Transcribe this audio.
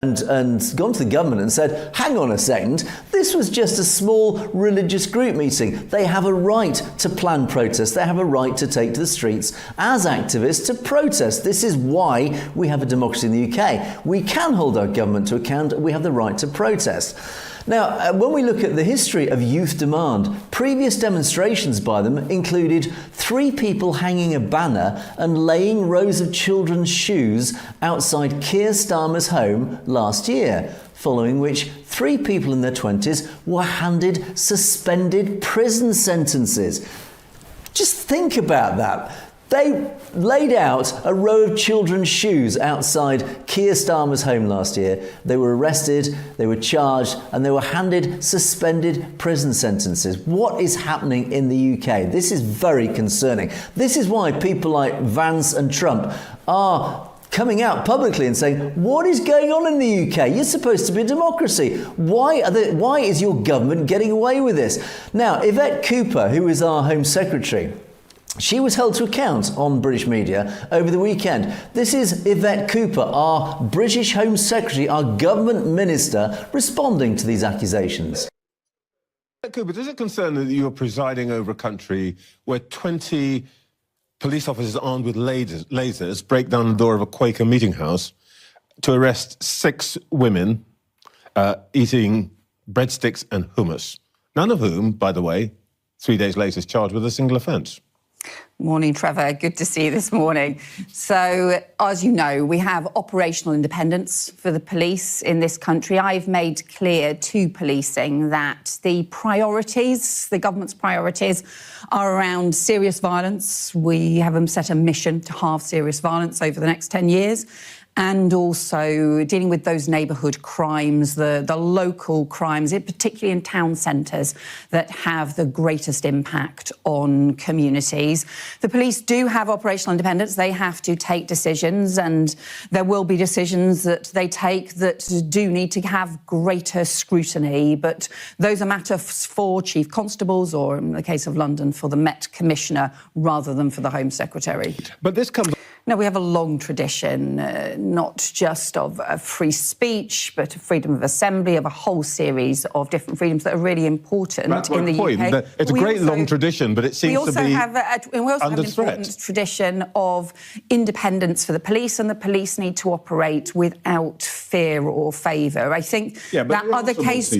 and gone to the government and said, hang on a second, this was just a small religious group meeting. They have a right to plan protests. They have a right to take to the streets as activists to protest. This is why we have a democracy in the UK. We can hold our government to account. We have the right to protest. Now, when we look at the history of youth demand, previous demonstrations by them included 3 people hanging a banner and laying rows of children's shoes outside Keir Starmer's home last year, following which 3 people in their 20s were handed suspended prison sentences. Just think about that. They laid out a row of children's shoes outside Keir Starmer's home last year. They were arrested, they were charged, and they were handed suspended prison sentences. What is happening in the UK? This is very concerning. This is why people like Vance and Trump are coming out publicly and saying, what is going on in the UK? You're supposed to be a democracy. Why is your government getting away with this? Now, Yvette Cooper, who is our Home Secretary, she was held to account on British media over the weekend. This is Yvette Cooper, our British Home Secretary, our government minister, responding to these accusations. Cooper, does it concern that you're presiding over a country where 20 police officers armed with lasers break down the door of a Quaker meeting house to arrest 6 women eating breadsticks and hummus, none of whom, by the way, 3 days later is charged with a single offence? Morning, Trevor. Good to see you this morning. So, as you know, we have operational independence for the police in this country. I've made clear to policing that the priorities, the government's priorities, are around serious violence. We have them set a mission to halve serious violence over the next 10 years. And also dealing with those neighbourhood crimes, the local crimes, particularly in town centres, that have the greatest impact on communities. The police do have operational independence. They have to take decisions, and there will be decisions that they take that do need to have greater scrutiny. But those are matters for chief constables, or in the case of London, for the Met Commissioner, rather than for the Home Secretary. But this comes... No, we have a long tradition, not just of free speech, but of freedom of assembly, of a whole series of different freedoms that are really important in the UK. It's a great long tradition, but it seems to be we also have an important tradition of independence for the police, and the police need to operate without fear or favour. I think that other case...